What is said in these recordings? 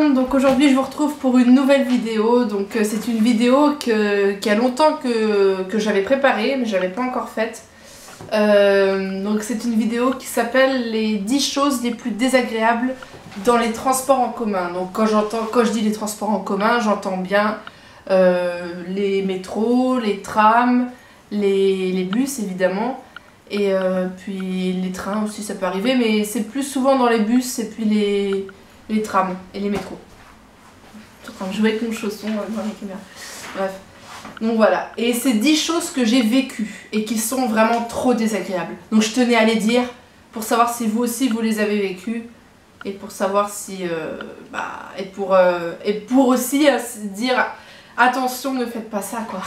monde, donc aujourd'hui je vous retrouve pour une nouvelle vidéo. Donc c'est une vidéo qui a longtemps que j'avais préparée mais j'avais pas encore faite. Donc c'est une vidéo qui s'appelle les 10 choses les plus désagréables dans les transports en commun. Donc quand je dis les transports en commun, j'entends bien les métros, les trams, les bus évidemment, et puis les trains aussi ça peut arriver, mais c'est plus souvent dans les bus et puis les trams et les métros. Je suis en train de jouer avec mon chausson dans les caméras. Bref. Donc voilà. Et c'est 10 choses que j'ai vécues et qui sont vraiment trop désagréables. Donc je tenais à les dire pour savoir si vous aussi vous les avez vécues et pour savoir si... et pour aussi dire attention, ne faites pas ça quoi.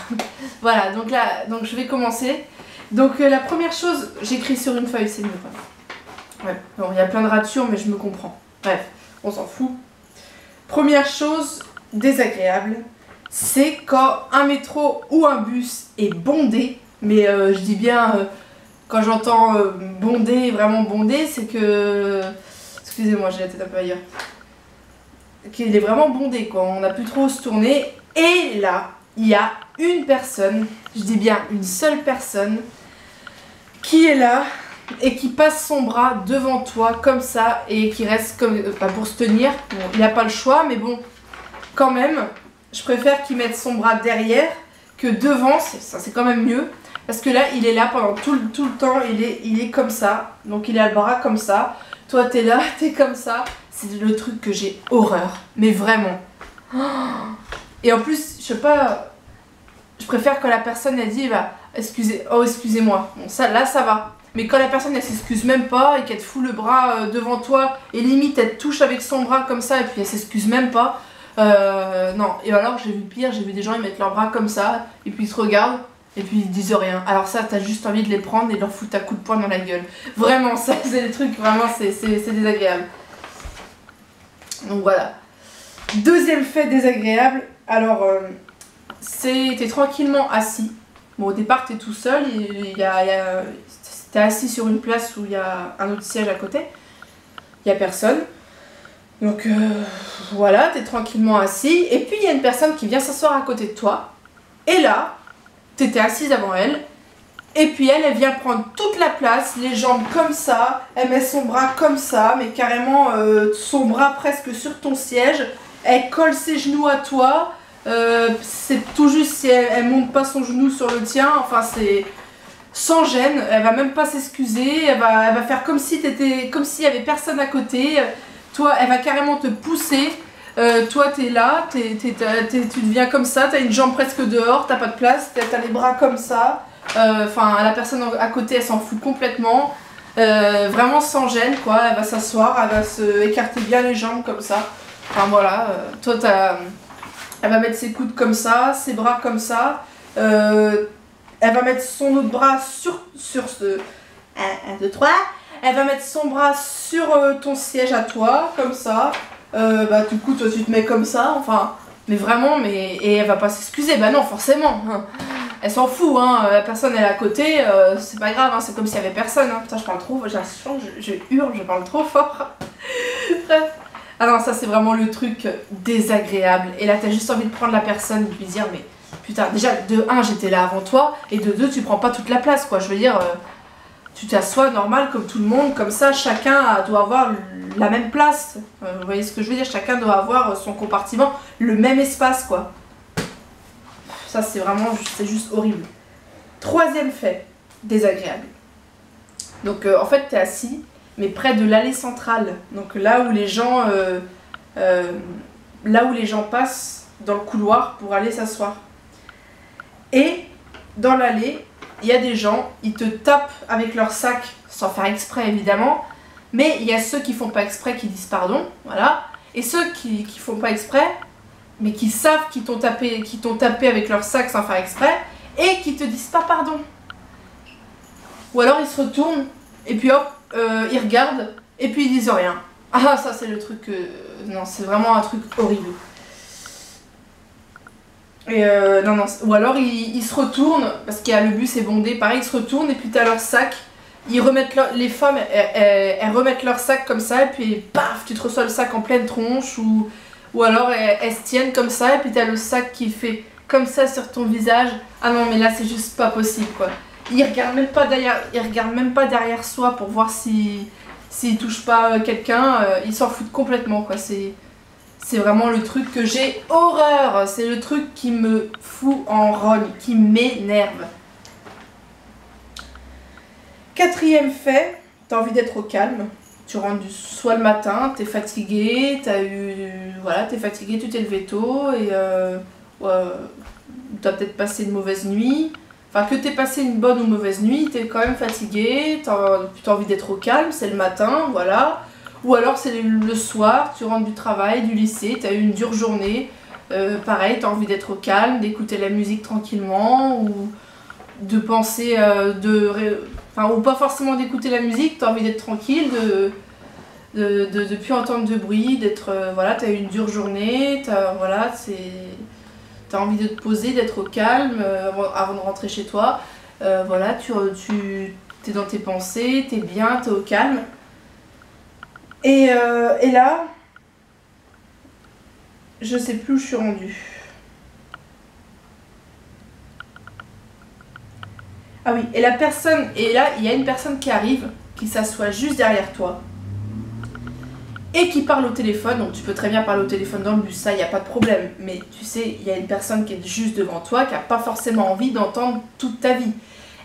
Voilà, donc là, je vais commencer. Donc la première chose, j'écris sur une feuille, c'est mieux. Ouais, bon, il y a plein de ratures mais je me comprends. Bref. On s'en fout. Première chose désagréable, c'est quand un métro ou un bus est bondé, mais je dis bien, quand j'entends bondé, vraiment bondé, c'est que... Excusez-moi, j'ai la tête un peu ailleurs. Qu'il est vraiment bondé, quoi. On n'a plus trop où se tourner. Et là, il y a une personne, je dis bien une seule personne, qui est là et qui passe son bras devant toi comme ça et qui reste comme pour se tenir. Bon, il n'a pas le choix, mais bon, quand même, je préfère qu'il mette son bras derrière que devant. Ça c'est quand même mieux, parce que là il est là pendant tout le temps, il est comme ça, donc il a le bras comme ça. Toi t'es là, t'es comme ça. C'est le truc que j'ai horreur, mais vraiment. Et en plus, je sais pas, je préfère quand la personne a dit bah excusez-moi. Bon, ça là ça va. Mais quand la personne elle s'excuse même pas et qu'elle te fout le bras devant toi et limite elle te touche avec son bras comme ça et puis elle s'excuse même pas, non. Et alors j'ai vu pire, j'ai vu des gens ils mettent leurs bras comme ça et puis ils se regardent et puis ils disent rien. Alors ça t'as juste envie de les prendre et de leur foutre un coup de poing dans la gueule. Vraiment ça c'est des trucs, vraiment c'est désagréable. Donc voilà. Deuxième fait désagréable, alors t'es tranquillement assis. Bon au départ t'es tout seul, t'es assis sur une place où il y a un autre siège à côté, il n'y a personne. Donc voilà, t'es tranquillement assis, et puis il y a une personne qui vient s'asseoir à côté de toi, et là, t'étais assise avant elle, et puis elle vient prendre toute la place, les jambes comme ça, elle met son bras comme ça, mais carrément son bras presque sur ton siège, elle colle ses genoux à toi, c'est tout juste si elle monte pas son genou sur le tien, enfin c'est... sans gêne, elle va même pas s'excuser, elle va faire comme si s'il y avait personne à côté. Toi, elle va carrément te pousser. Toi, t'es là, tu deviens comme ça, t'as une jambe presque dehors, t'as pas de place, t'as les bras comme ça. Enfin, la personne à côté, elle s'en fout complètement. Vraiment sans gêne, quoi. Elle va s'asseoir, elle va se écarter bien les jambes comme ça. Enfin voilà, toi, elle va mettre ses coudes comme ça, ses bras comme ça. Elle va mettre son autre bras sur ce... 1, 2, 3. Elle va mettre son bras sur ton siège à toi, comme ça. Du coup, toi, tu te mets comme ça, enfin... Mais vraiment, et elle va pas s'excuser, bah non, forcément. Hein. Elle s'en fout, hein. La personne, elle est à côté, c'est pas grave, hein. C'est comme s'il y avait personne. Hein. Putain, je parle trop, je hurle, je parle trop fort. Bref. Ah non, ça, c'est vraiment le truc désagréable. Et là, t'as juste envie de prendre la personne et lui dire, mais... Putain, déjà, de 1, j'étais là avant toi, et de 2, tu prends pas toute la place, quoi. Je veux dire, tu t'assois normal comme tout le monde, comme ça, chacun doit avoir la même place. Vous voyez ce que je veux dire? Chacun doit avoir son compartiment, le même espace, quoi. Ça, c'est vraiment, c'est juste horrible. Troisième fait, désagréable. Donc, en fait, t'es assis, mais près de l'allée centrale. Donc, là où les gens passent dans le couloir pour aller s'asseoir. Et dans l'allée, il y a des gens, ils te tapent avec leur sac, sans faire exprès évidemment, mais il y a ceux qui font pas exprès qui disent pardon, voilà, et ceux qui font pas exprès, mais qui savent qu'ils t'ont tapé avec leur sac sans faire exprès, et qui te disent pas pardon. Ou alors ils se retournent, et puis hop, ils regardent, et puis ils disent rien. Ah ça c'est le truc, non c'est vraiment un truc horrible. Et non, ou alors ils se retournent, parce qu'il y a le bus est bondé, pareil, ils se retournent et puis t'as leur sac, ils remettent les femmes, elles remettent leur sac comme ça, et puis paf, tu te reçois le sac en pleine tronche, ou Ou alors elles se tiennent comme ça et puis t'as le sac qui fait comme ça sur ton visage. Ah non mais là c'est juste pas possible quoi. Il regarde même pas derrière soi pour voir s'il touche pas quelqu'un. Il s'en fout complètement quoi. C'est vraiment le truc que j'ai horreur. C'est le truc qui me fout en rogne, qui m'énerve. Quatrième fait, t'as envie d'être au calme. Tu rentres soit le matin, t'es fatigué, t'es fatigué, tu t'es levé tôt et t'as peut-être passé une mauvaise nuit. Enfin, que t'aies passé une bonne ou mauvaise nuit, t'es quand même fatigué, t'as envie d'être au calme, c'est le matin, voilà. Ou alors c'est le soir, tu rentres du travail, du lycée, t'as eu une dure journée. Pareil, t'as envie d'être au calme, d'écouter la musique tranquillement ou de penser, ou pas forcément d'écouter la musique, t'as envie d'être tranquille, de plus entendre de bruit, d'être, voilà, t'as eu une dure journée, t'as envie de te poser, d'être au calme avant de rentrer chez toi. Voilà, tu t'es dans tes pensées, t'es bien, t'es au calme. Et là, je sais plus où je suis rendue. Ah oui, et là, il y a une personne qui arrive, qui s'assoit juste derrière toi, et qui parle au téléphone. Donc tu peux très bien parler au téléphone dans le bus, ça, il n'y a pas de problème. Mais tu sais, il y a une personne qui est juste devant toi, qui n'a pas forcément envie d'entendre toute ta vie.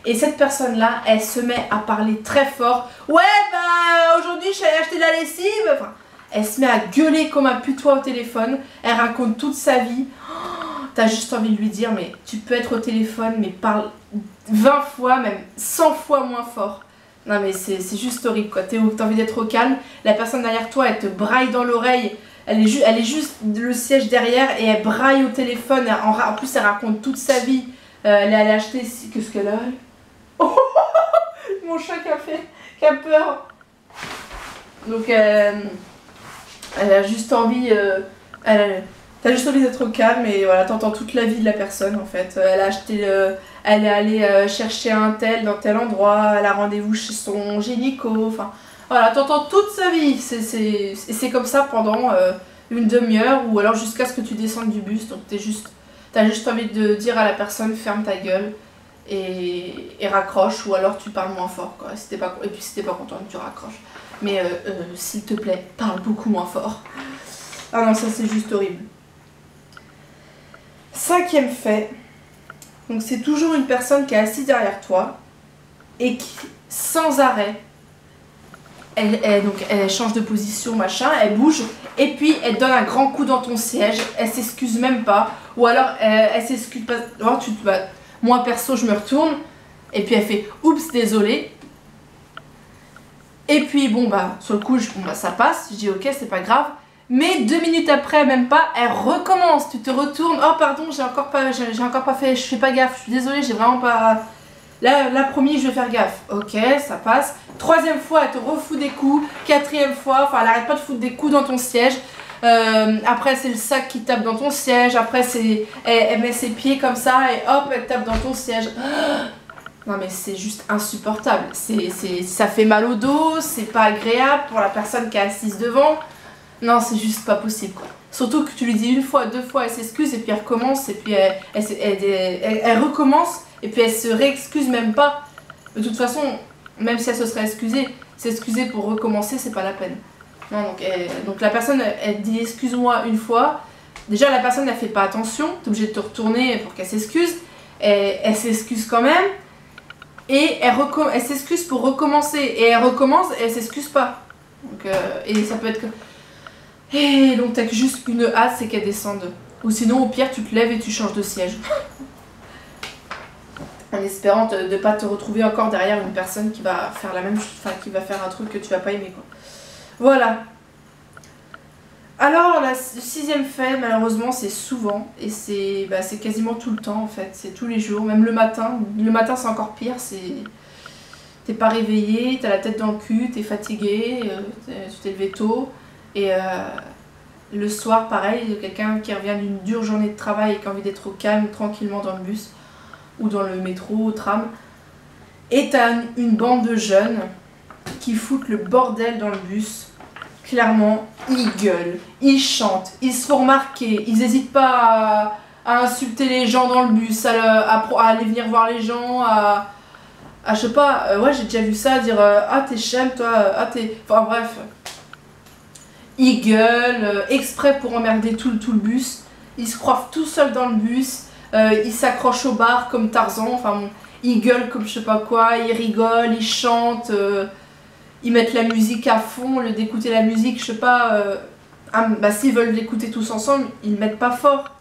Et cette personne-là, elle se met à parler très fort. Ouais, bah, aujourd'hui, je suis allée acheter de la lessive. Enfin, elle se met à gueuler comme un putois au téléphone. Elle raconte toute sa vie. T'as juste envie de lui dire, mais tu peux être au téléphone, mais parle 20 fois, même 100 fois moins fort. Non mais c'est juste horrible quoi, t'as envie d'être au calme, la personne derrière toi elle te braille dans l'oreille, elle est juste le siège derrière et elle braille au téléphone, en plus elle raconte toute sa vie, elle est allée acheter, qu'est-ce qu'elle a? Oh, mon chat qui a peur. Donc elle a juste envie, t'as juste envie d'être au calme et voilà, t'entends toute la vie de la personne en fait. Elle est allée chercher un tel dans tel endroit, elle a rendez-vous chez son gynéco, enfin voilà, t'entends toute sa vie. C'est comme ça pendant une demi-heure ou alors jusqu'à ce que tu descendes du bus. Donc t'as juste envie de dire à la personne ferme ta gueule et raccroche ou alors tu parles moins fort quoi. Et puis si t'es pas content, tu raccroches. Mais s'il te plaît, parle beaucoup moins fort. Ah non, ça c'est juste horrible. Cinquième fait, donc c'est toujours une personne qui est assise derrière toi et qui, sans arrêt, elle change de position, machin, elle bouge et puis elle donne un grand coup dans ton siège, elle s'excuse même pas, ou alors elle s'excuse pas, alors moi perso je me retourne et puis elle fait oups désolé. Et puis bon bah sur le coup ça passe, je dis ok c'est pas grave. Mais 2 minutes après, même pas, elle recommence. Tu te retournes. Oh pardon, j'ai encore pas fait. Je fais pas gaffe. Je suis désolée, j'ai vraiment pas. Là, promis, je vais faire gaffe. Ok, ça passe. 3e fois, elle te refout des coups. 4e fois, enfin, elle arrête pas de foutre des coups dans ton siège. Après, c'est le sac qui tape dans ton siège. Après, elle met ses pieds comme ça et hop, elle tape dans ton siège. Non mais c'est juste insupportable. Ça fait mal au dos. C'est pas agréable pour la personne qui est assise devant. Non, c'est juste pas possible quoi. Surtout que tu lui dis 1 fois, 2 fois, elle s'excuse et puis elle recommence et puis elle recommence et puis elle se réexcuse même pas. De toute façon, même si elle se serait excusée, s'excuser pour recommencer, c'est pas la peine. Non, donc la personne, elle dit excuse-moi 1 fois. Déjà, la personne, elle fait pas attention. T'es obligé de te retourner pour qu'elle s'excuse. Elle s'excuse quand même. Et elle s'excuse pour recommencer. Et elle recommence et elle s'excuse pas. Donc, et ça peut être que... Et donc t'as juste une hâte, c'est qu'elle descende. Ou sinon au pire tu te lèves et tu changes de siège. En espérant de ne pas te retrouver encore derrière une personne qui va faire la même chose, enfin qui va faire un truc que tu vas pas aimer quoi. Voilà. Alors le 6e fait malheureusement c'est souvent et c'est quasiment tout le temps en fait, c'est tous les jours, même le matin. Le matin c'est encore pire, t'es pas réveillé, t'as la tête dans le cul, t'es fatigué, tu t'es levé tôt. Et le soir, pareil, quelqu'un qui revient d'une dure journée de travail et qui a envie d'être au calme, tranquillement dans le bus ou dans le métro, au tram. Et t'as une bande de jeunes qui foutent le bordel dans le bus, clairement, ils gueulent, ils chantent, ils se font remarquer, ils n'hésitent pas à insulter les gens dans le bus, à aller venir voir les gens, je sais pas, ouais j'ai déjà vu ça, dire ah t'es chème toi, ah t'es... Enfin bref. Ils gueulent, exprès pour emmerder tout le bus, ils se croient tout seuls dans le bus, ils s'accrochent au bar comme Tarzan, enfin bon, ils gueulent comme je sais pas quoi, ils rigolent, ils chantent, ils mettent la musique à fond, au lieu d'écouter la musique, je sais pas, bah s'ils veulent l'écouter tous ensemble, ils le mettent pas fort.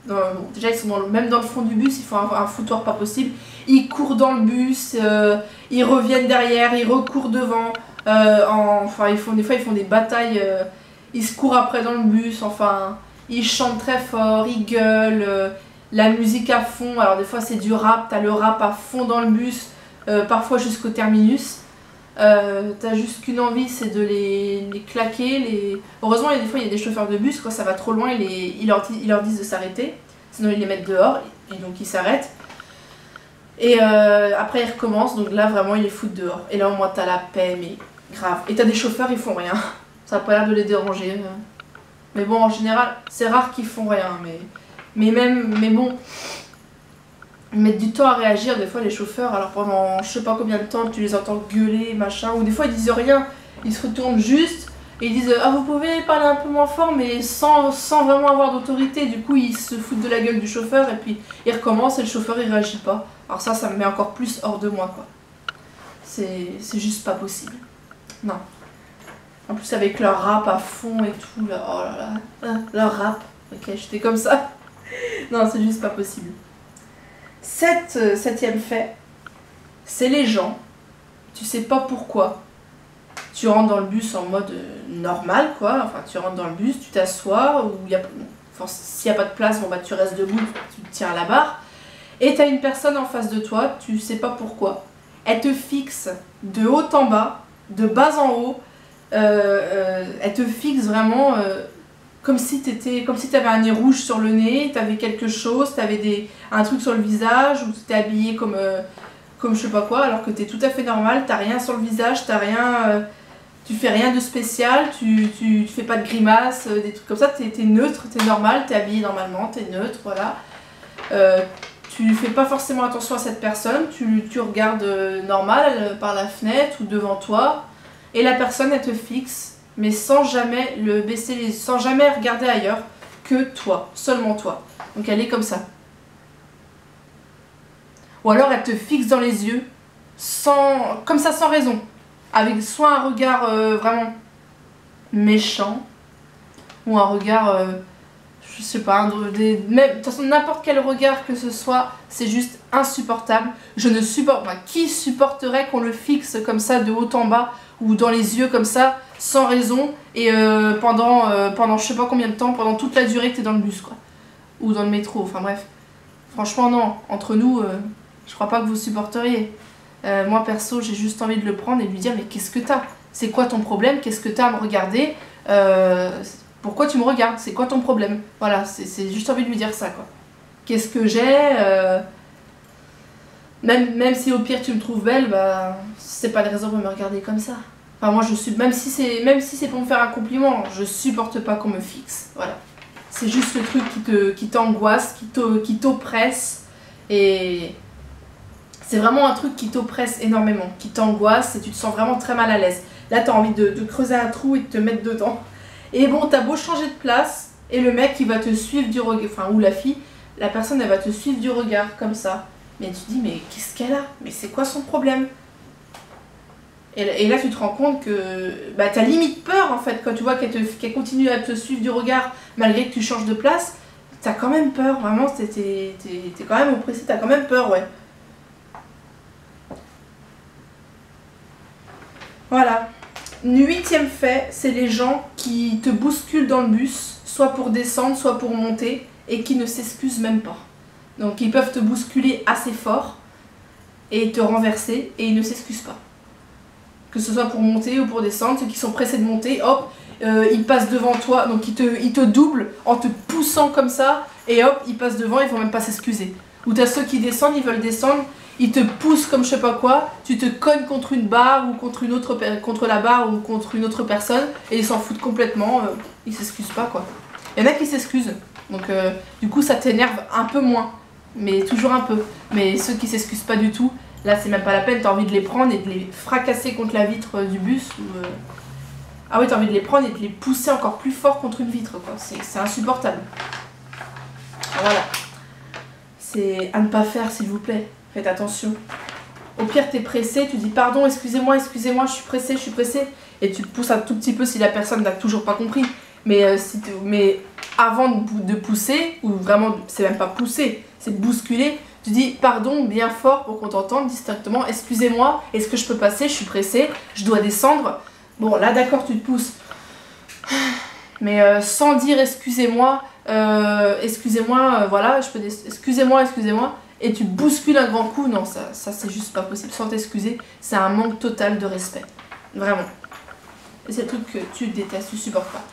Bon, déjà ils sont même dans le fond du bus, ils font un foutoir pas possible, ils courent dans le bus, ils reviennent derrière, ils recourent devant, enfin des fois ils font des batailles, ils se courent après dans le bus, enfin ils chantent très fort, ils gueulent, la musique à fond, alors des fois c'est du rap, t'as le rap à fond dans le bus, parfois jusqu'au terminus. T'as juste qu'une envie, c'est de les claquer. Heureusement, des fois, il y a des chauffeurs de bus, quand ça va trop loin, ils leur disent de s'arrêter, sinon ils les mettent dehors, et donc ils s'arrêtent. Et après, ils recommencent, donc là, vraiment, ils les foutent dehors. Et là, au moins, t'as la paix, mais grave. Et t'as des chauffeurs, ils font rien. Ça a pas l'air de les déranger. Mais bon, en général, c'est rare qu'ils font rien, mais bon... Ils mettent du temps à réagir, des fois les chauffeurs, alors pendant je sais pas combien de temps tu les entends gueuler, machin, ou des fois ils disent rien, ils se retournent juste et ils disent ah vous pouvez parler un peu moins fort mais sans vraiment avoir d'autorité, du coup ils se foutent de la gueule du chauffeur et puis ils recommencent et le chauffeur il réagit pas. Alors ça me met encore plus hors de moi quoi. C'est juste pas possible. Non. En plus avec leur rap à fond et tout, là, oh là là, leur rap, ok j'étais comme ça. Non c'est juste pas possible. Septième fait, c'est les gens, tu sais pas pourquoi, tu rentres dans le bus en mode normal quoi, enfin tu rentres dans le bus, tu t'assois, ou s'il n'y a pas de place, bon bah tu restes debout, tu te tiens à la barre, et tu as une personne en face de toi, tu sais pas pourquoi, elle te fixe de haut en bas, de bas en haut, elle te fixe vraiment... comme si t'avais un nez rouge sur le nez, t'avais quelque chose, t'avais un truc sur le visage, ou t'es habillé comme je sais pas quoi, alors que t'es tout à fait normal, t'as rien sur le visage, t'as rien, tu fais rien de spécial, tu fais pas de grimaces, des trucs comme ça, t'es neutre, t'es normal, t'es habillé normalement, t'es neutre, voilà. Tu fais pas forcément attention à cette personne, tu regardes normal par la fenêtre ou devant toi, et la personne elle te fixe, mais sans jamais le baisser, sans jamais regarder ailleurs que toi, seulement toi. Donc elle est comme ça. Ou alors elle te fixe dans les yeux, comme ça sans raison, avec soit un regard vraiment méchant, ou un regard, je sais pas, de toute façon n'importe quel regard que ce soit, c'est juste insupportable. Je ne supporte pas. Qui supporterait qu'on le fixe comme ça de haut en bas, ou dans les yeux comme ça, sans raison, et pendant je sais pas combien de temps, pendant toute la durée que t'es dans le bus quoi, ou dans le métro, enfin bref. Franchement non, entre nous, je crois pas que vous supporteriez. Moi perso, j'ai juste envie de le prendre et de lui dire mais qu'est-ce que t'as? C'est quoi ton problème? Qu'est-ce que t'as à me regarder? Pourquoi tu me regardes? C'est quoi ton problème? Voilà, c'est juste envie de lui dire ça quoi. Qu'est-ce que j'ai? Même si au pire tu me trouves belle, bah c'est pas de raison pour me regarder comme ça. Enfin moi je suis, même si c'est pour me faire un compliment, je supporte pas qu'on me fixe, voilà. C'est juste le truc qui t'angoisse, qui t'oppresse, et c'est vraiment un truc qui t'oppresse énormément, qui t'angoisse et tu te sens vraiment très mal à l'aise. Là t'as envie de creuser un trou et de te mettre dedans. Et bon t'as beau changer de place, et le mec il va te suivre du regard, enfin ou la fille, la personne elle va te suivre du regard comme ça. Mais tu te dis mais qu'est-ce qu'elle a? Mais c'est quoi son problème? Et là tu te rends compte que bah, t'as limite peur en fait quand tu vois qu'elle continue à te suivre du regard malgré que tu changes de place. T'as quand même peur, vraiment, t'es quand même oppressé, t'as quand même peur, ouais. Voilà. 8e fait, c'est les gens qui te bousculent dans le bus, soit pour descendre, soit pour monter, et qui ne s'excusent même pas. Donc ils peuvent te bousculer assez fort et te renverser, et ils ne s'excusent pas. Que ce soit pour monter ou pour descendre, ceux qui sont pressés de monter, hop, ils passent devant toi, donc ils te doublent en te poussant comme ça, et hop, ils passent devant, ils vont même pas s'excuser. Ou t'as ceux qui descendent, ils veulent descendre, ils te poussent comme je sais pas quoi, tu te cognes contre une barre ou contre la barre ou contre une autre personne et ils s'en foutent complètement, ils s'excusent pas quoi. Il y en a qui s'excusent, donc du coup ça t'énerve un peu moins, mais toujours un peu. Mais ceux qui s'excusent pas du tout, là c'est même pas la peine, t'as envie de les prendre et de les fracasser contre la vitre du bus ou... Ah oui, t'as envie de les prendre et de les pousser encore plus fort contre une vitre, quoi. C'est insupportable. Voilà. C'est à ne pas faire, s'il vous plaît. Faites attention. Au pire, t'es pressé, tu dis pardon, excusez-moi, je suis pressé. Et tu te pousses un tout petit peu si la personne n'a toujours pas compris. Mais, mais avant de pousser, ou vraiment, c'est même pas pousser, c'est bousculer, tu dis pardon bien fort pour qu'on t'entende distinctement. Excusez-moi, est-ce que je peux passer? Je suis pressée, je dois descendre. Bon, là, d'accord, tu te pousses. Mais sans dire excusez-moi, voilà, je peux dire excusez-moi, et tu bouscules un grand coup, non, ça c'est juste pas possible. Sans t'excuser, c'est un manque total de respect. Vraiment. Et c'est le truc que tu détestes, tu supportes pas.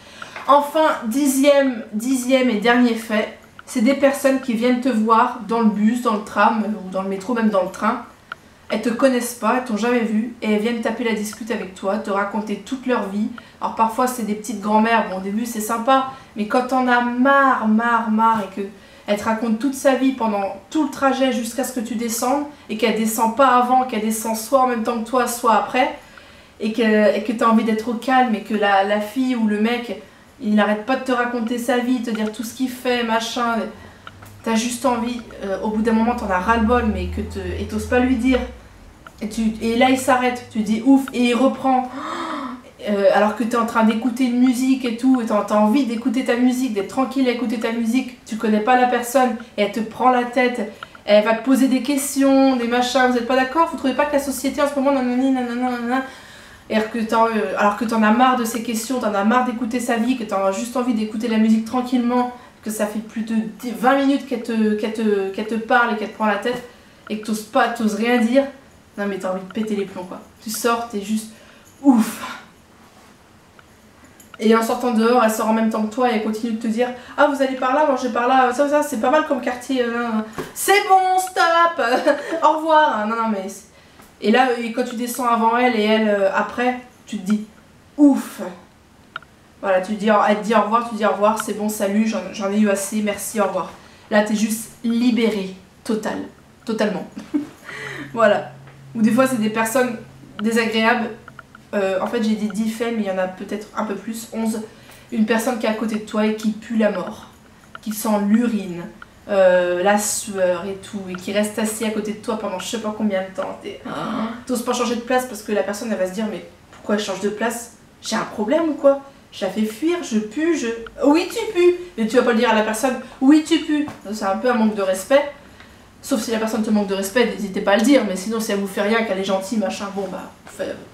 Enfin, dixième et dernier fait, c'est des personnes qui viennent te voir dans le bus, dans le tram, ou dans le métro, même dans le train. Elles te connaissent pas, elles t'ont jamais vu et elles viennent taper la discute avec toi, te raconter toute leur vie. Alors parfois c'est des petites grand-mères, bon au début c'est sympa, mais quand t'en as marre et qu'elle te raconte toute sa vie pendant tout le trajet jusqu'à ce que tu descendes et qu'elle descend pas avant, qu'elle descend soit en même temps que toi, soit après, et que t'as envie d'être au calme et que la fille ou le mec, il n'arrête pas de te raconter sa vie, te dire tout ce qu'il fait, machin... T'as juste envie, au bout d'un moment t'en as ras-le-bol, mais et t'oses pas lui dire. Et là il s'arrête, tu dis ouf, et il reprend. Alors que t'es en train d'écouter une musique et tout, et t'as envie d'écouter ta musique, d'être tranquille à écouter ta musique, tu connais pas la personne, et elle te prend la tête, elle va te poser des questions, des machins, vous êtes pas d'accord? Vous trouvez pas que la société en ce moment, nanana, alors que t'en as marre de ces questions, t'en as marre d'écouter sa vie, que t'as juste envie d'écouter la musique tranquillement, que ça fait plus de 20 minutes qu'elle te parle et qu'elle te prend la tête et que t'oses rien dire, non mais t'as envie de péter les plombs quoi. Tu sors, t'es juste ouf. Et en sortant dehors, elle sort en même temps que toi et elle continue de te dire ah vous allez par là, moi je vais par là, ça c'est pas mal comme quartier, c'est bon, stop, au revoir, non mais... Et là, quand tu descends avant elle et elle après, tu te dis ouf. Voilà, elle te dit au revoir, tu dis au revoir, c'est bon, salut, j'en ai eu assez, merci, au revoir. Là, t'es juste libéré, totalement. Voilà. Ou des fois, c'est des personnes désagréables. En fait, j'ai dit 10 faits, mais il y en a peut-être un peu plus, 11. Une personne qui est à côté de toi et qui pue la mort, qui sent l'urine, la sueur et tout, et qui reste assis à côté de toi pendant je sais pas combien de temps. T'oses pas changer de place parce que la personne, elle va se dire, mais pourquoi elle change de place? J'ai un problème ou quoi? Je la fais fuir, je pue, Oui, tu pues. Mais tu vas pas le dire à la personne, oui, tu pues. C'est un peu un manque de respect. Sauf si la personne te manque de respect, n'hésitez pas à le dire. Mais sinon, si elle vous fait rien, qu'elle est gentille, machin, bon, bah,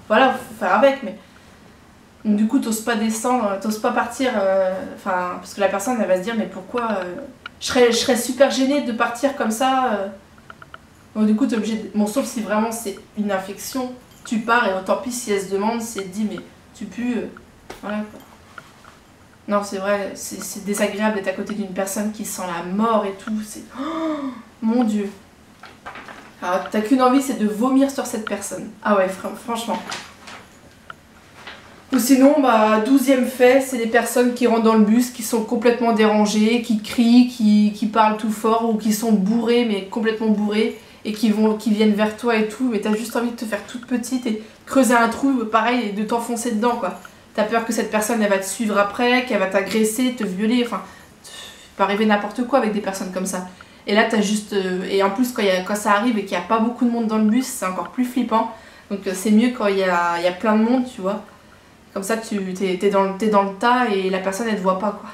voilà, faut faire avec. Mais... Donc, du coup, t'oses pas descendre, t'oses pas partir. Parce que la personne, elle va se dire, mais pourquoi je serais super gênée de partir comme ça. Donc, du coup, t'es obligé de... Bon, sauf si vraiment c'est une infection, tu pars et tant pis si elle se demande, si elle te dit, mais tu pues. Voilà quoi. Non, c'est vrai, c'est désagréable d'être à côté d'une personne qui sent la mort et tout. C'est... Oh, mon Dieu. Alors, t'as qu'une envie, c'est de vomir sur cette personne. Ah ouais, franchement. Ou sinon, bah, 12e fait, c'est les personnes qui rentrent dans le bus, qui sont complètement dérangées, qui crient, qui parlent tout fort, ou qui sont bourrés, mais complètement bourrés, et qui viennent vers toi et tout, mais t'as juste envie de te faire toute petite et creuser un trou, pareil, et de t'enfoncer dedans, quoi. T'as peur que cette personne, elle va te suivre après, qu'elle va t'agresser, te violer, enfin, il peut arriver n'importe quoi avec des personnes comme ça. Et là, t'as juste... et en plus, quand ça arrive et qu'il n'y a pas beaucoup de monde dans le bus, c'est encore plus flippant. Donc c'est mieux quand il y a plein de monde, tu vois. Comme ça, t'es dans le tas et la personne, elle te voit pas, quoi.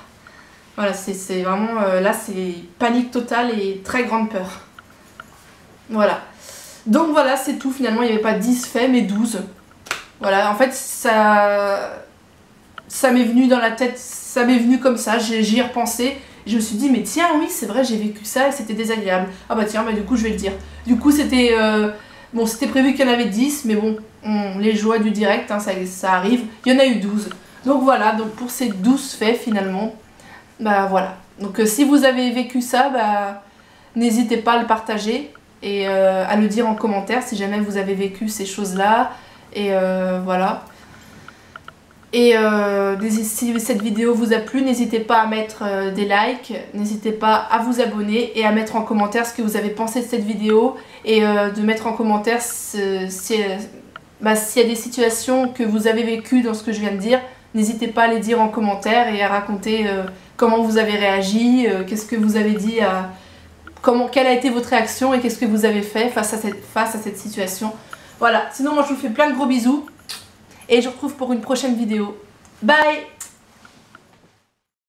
Voilà, c'est vraiment... là, c'est panique totale et très grande peur. Voilà. Donc voilà, c'est tout. Finalement, il n'y avait pas 10 faits, mais 12. Voilà, en fait, ça m'est venu dans la tête, ça m'est venu comme ça, j'y ai repensé. Je me suis dit, mais tiens, oui, c'est vrai, j'ai vécu ça et c'était désagréable. Ah bah tiens, bah du coup, je vais le dire. Du coup, c'était bon, c'était prévu qu'il y en avait 10, mais bon, les joies du direct, hein, ça arrive. Il y en a eu 12. Donc voilà, donc pour ces 12 faits, finalement, bah voilà. Donc si vous avez vécu ça, bah n'hésitez pas à le partager. et à le dire en commentaire si jamais vous avez vécu ces choses-là. Et voilà. Et si cette vidéo vous a plu, n'hésitez pas à mettre des likes, n'hésitez pas à vous abonner et à mettre en commentaire ce que vous avez pensé de cette vidéo et de mettre en commentaire s'il y a des situations que vous avez vécues dans ce que je viens de dire. N'hésitez pas à les dire en commentaire et à raconter comment vous avez réagi, qu'est-ce que vous avez dit, quelle a été votre réaction et qu'est-ce que vous avez fait face à cette situation. Voilà, sinon moi je vous fais plein de gros bisous. Et je vous retrouve pour une prochaine vidéo. Bye!